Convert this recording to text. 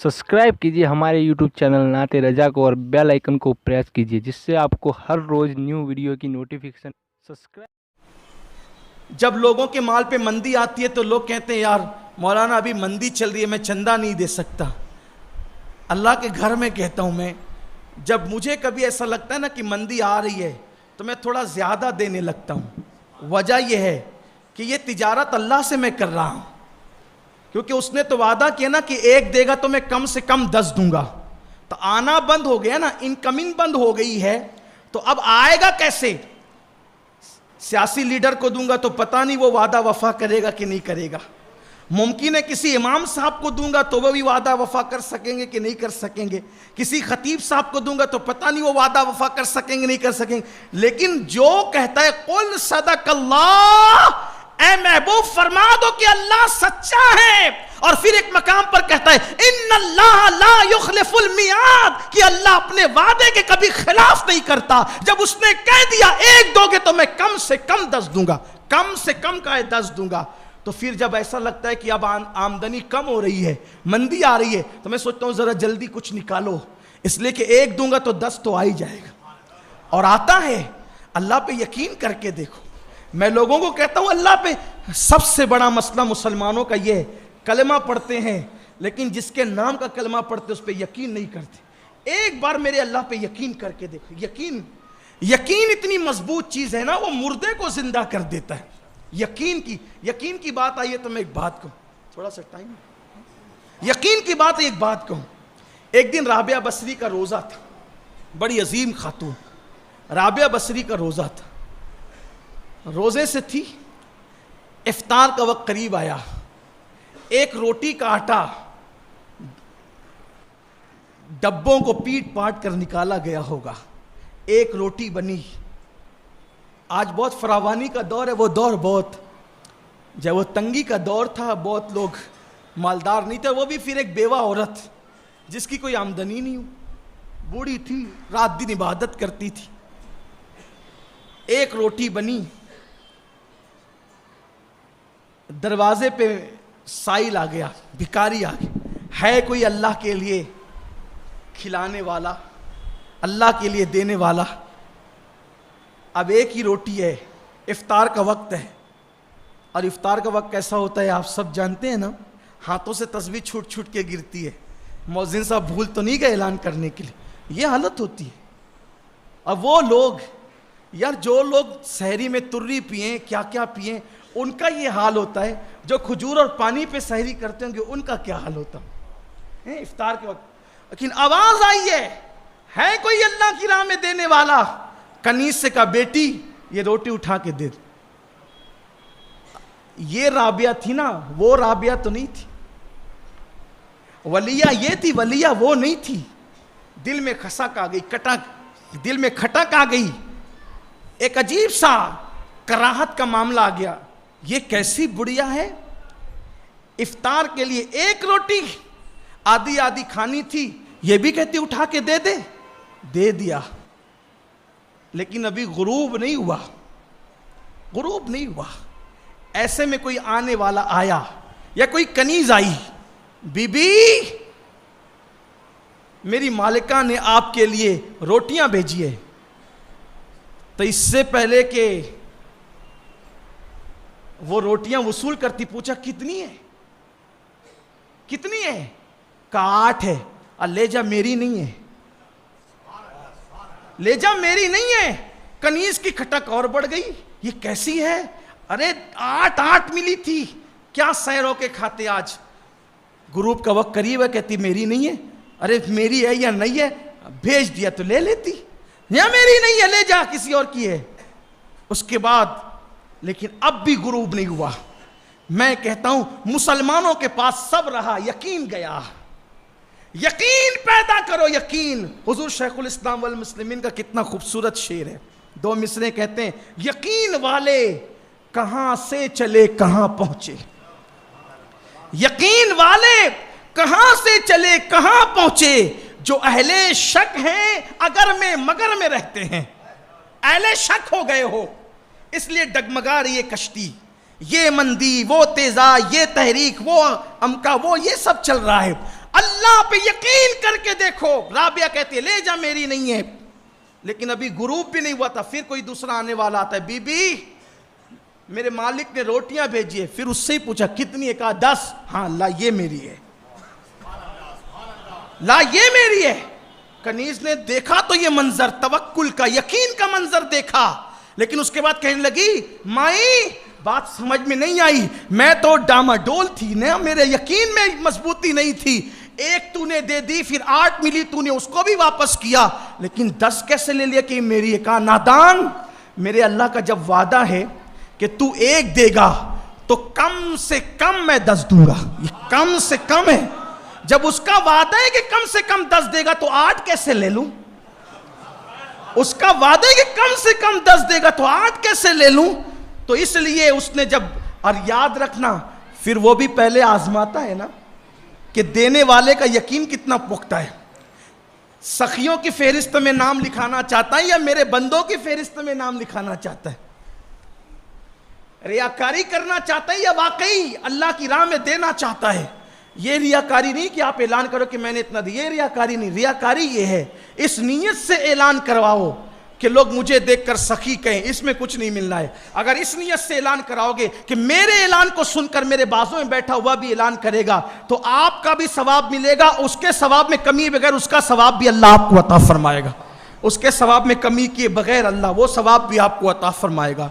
Subscribe कीजिए हमारे YouTube channel नाते रजा को और बेल आइकन को प्रेस कीजिए जिससे आपको हर रोज न्यू वीडियो की नोटिफिकेशन जब लोगों के माल पे मंदी आती है तो लोग कहते हैं यार मौलाना अभी मंदी चल रही है, मैं चंदा नहीं दे सकता। अल्लाह के घर में कहता हूँ मैं, जब मुझे कभी ऐसा लगता है ना कि मंदी आ रही है तो मैं थोड़ा ज़्यादा देने लगता हूँ। वजह यह है कि ये तिजारत अल्लाह से मैं कर रहा हूँ, क्योंकि उसने तो वादा किया ना कि एक देगा तो मैं कम से कम 10 दूंगा। तो आना बंद हो गया ना, इनकमिंग बंद हो गई है, तो अब आएगा कैसे? सियासी लीडर को दूंगा तो पता नहीं वो वादा वफा करेगा कि नहीं करेगा। मुमकिन है किसी इमाम साहब को दूंगा तो वो भी वादा वफा कर सकेंगे कि नहीं कर सकेंगे। किसी खतीब साहब को दूंगा तो पता नहीं वो वादा वफा कर सकेंगे नहीं कर सकेंगे। लेकिन जो कहता है कुल सदकल्लाह, ऐ महबूब फरमा दो कि अल्लाह सच्चा है, और फिर एक मकाम पर कहता है इन्नल्लाह ला युखलिफुल मियाद, कि अल्लाह अपने वादे के कभी खिलाफ नहीं करता। जब उसने कह दिया एक दोगे तो मैं कम से कम 10 दूंगा, कम से कम का है 10 दूंगा, तो फिर जब ऐसा लगता है कि अब आमदनी कम हो रही है, मंदी आ रही है, तो मैं सोचता हूं जरा जल्दी कुछ निकालो, इसलिए कि एक दूंगा तो 10 तो आ ही जाएगा। और आता है। अल्लाह पे यकीन करके देखो। मैं लोगों को कहता हूं अल्लाह पे सबसे बड़ा मसला मुसलमानों का ये है, कलमा पढ़ते हैं लेकिन जिसके नाम का कलमा पढ़ते उस पर यकीन नहीं करते। एक बार मेरे अल्लाह पे यकीन करके देखो। यकीन इतनी मजबूत चीज है ना, वो मुर्दे को जिंदा कर देता है। यकीन की बात आई है तो मैं एक बात कहूं, थोड़ा सा टाइम, यकीन की बात एक बात कहूं। एक दिन राबिया बसरी का रोजा था, बड़ी अजीम खातून राबिया बसरी का रोजा था, रोजे से थी, इफ्तार का वक्त करीब आया, एक रोटी का आटा डब्बों को पीट पाट कर निकाला गया होगा, एक रोटी बनी। आज बहुत फरावानी का दौर है, वो दौर बहुत, जब वो तंगी का दौर था, बहुत लोग मालदार नहीं थे, वो भी फिर एक बेवा औरत जिसकी कोई आमदनी नहीं हो, बूढ़ी थी, रात दिन इबादत करती थी। एक रोटी बनी, दरवाजे पे साइल आ गया, भिखारी आ गया, है कोई अल्लाह के लिए खिलाने वाला, अल्लाह के लिए देने वाला? अब एक ही रोटी है, इफ्तार का वक्त है, और इफ्तार का वक्त कैसा होता है आप सब जानते हैं ना, हाथों से तस्बीह छूट छूट के गिरती है। मौज़िन साहब भूल तो नहीं गए ऐलान करने के लिए, ये हालत होती है। अब वो लोग यार, जो लोग सहरी में तुर्री पिए, क्या क्या पिए, उनका ये हाल होता है। जो खजूर और पानी पे सहरी करते होंगे उनका क्या हाल होता है इफ्तार के वक्त। लेकिन आवाज आई है कोई अल्लाह की राह में देने वाला? कनीज से कहा बेटी ये रोटी उठा के दे। ये राबिया थी ना, वो राबिया तो नहीं थी। वलिया ये थी, वलिया वो नहीं थी। दिल में खसक आ गई, दिल में खटक आ गई, एक अजीब सा कराहत का मामला आ गया। ये कैसी बुढ़िया है, इफ्तार के लिए एक रोटी आधी आधी खानी थी, ये भी कहती उठा के दे दिया। लेकिन अभी गुरूब नहीं हुआ। ऐसे में कोई आने वाला आया या कोई कनीज आई, बीबी मेरी मालिका ने आपके लिए रोटियां भेजी है। तो इससे पहले कि वो रोटियां वसूल करती, पूछा कितनी है? का 8 है। ले जा मेरी नहीं है, ले जा मेरी नहीं है। कनीज की खटक और बढ़ गई, ये कैसी है? अरे 8 मिली थी, क्या सैरों के खाते? आज ग्रुप का वक्त करीब है, कहती मेरी नहीं है। अरे मेरी है या नहीं है, भेज दिया तो ले लेती, या मेरी नहीं है ले जा किसी और की है। उसके बाद लेकिन अब भी गुरूब नहीं हुआ। मैं कहता हूं मुसलमानों के पास सब रहा, यकीन गया। यकीन पैदा करो, यकीन। हुजूर शेखुल इस्लाम वल मुस्लिमीन का कितना खूबसूरत शेर है, 2 मिसरे कहते हैं, यकीन वाले कहां से चले कहां पहुंचे। यकीन वाले कहां से चले कहां पहुंचे, जो अहले शक हैं अगर में मगर में रहते हैं। अहले शक हो गए हो, इसलिए डगमगा रही है कश्ती, ये मंदी वो तेजा, ये तहरीक वो अमका वो, ये सब चल रहा है। اللہ پہ یقین کر کے دیکھو. رابعہ کہتی ہے لے جا میری نہیں ہے. لیکن ابھی غروب بھی نہیں ہوا تھا, پھر کوئی دوسرا آنے والا آتا ہے, بی بی میرے مالک نے روٹیاں بھیجی ہے. پھر اس سے ہی پوچھا کتنی ہے, کہا 10. ہاں اللہ یہ میری ہے, لا یہ میری ہے. کنیز نے دیکھا تو یہ منظر توکل کا, یقین کا منظر دیکھا, لیکن اس کے بعد کہنے لگی مائی بات سمجھ میں نہیں آئی, میں تو ڈاماڈول تھی نا, میرے یقین میں مضبوطی نہیں تھی. ایک تو نے دے دی, پھر 8 ملی, تو نے اس کو بھی واپس کیا, لیکن 10 کیسے لے لیا کہ میری ہے. کہا نادان, میرے اللہ کا جب وعدہ ہے کہ تو 1 دے گا تو کم سے کم میں 10 دوں گا. یہ کم سے کم ہے. جب اس کا وعدہ ہے کہ کم سے کم 10 دے گا تو 8 کیسے لے لوں. اس کا وعدہ ہے کہ کم سے کم 10 دے گا تو 8 کیسے لے لوں. تو اس لیے اس نے جب, اور یاد رکھنا پھر وہ بھی پہلے آزماتا ہے نا کہ دینے والے کا یقین کتنا پختہ ہے. سخیوں کی فہرست میں نام لکھانا چاہتا ہے یا میرے بندوں کی فہرست میں نام لکھانا چاہتا ہے, ریاکاری کرنا چاہتا ہے یا واقعی اللہ کی راہ میں دینا چاہتا ہے. یہ ریاکاری نہیں کہ آپ اعلان کرو کہ میں نے اتنا دیا, یہ ریاکاری نہیں. ریاکاری یہ ہے اس نیت سے اعلان کرواؤ کہ لوگ مجھے دیکھ کر سخی کہیں, اس میں کچھ نہیں ملنا ہے. اگر اس نیت سے اعلان کراؤ گے کہ میرے اعلان کو سن کر میرے بازوں میں بیٹھا ہوا بھی اعلان کرے گا تو آپ کا بھی ثواب ملے گا, اس کے ثواب میں کمی بغیر اس کا ثواب بھی اللہ آپ کو عطا فرمائے گا. اس کے ثواب میں کمی کیے بغیر اللہ وہ ثواب بھی آپ کو عطا فرمائے گا.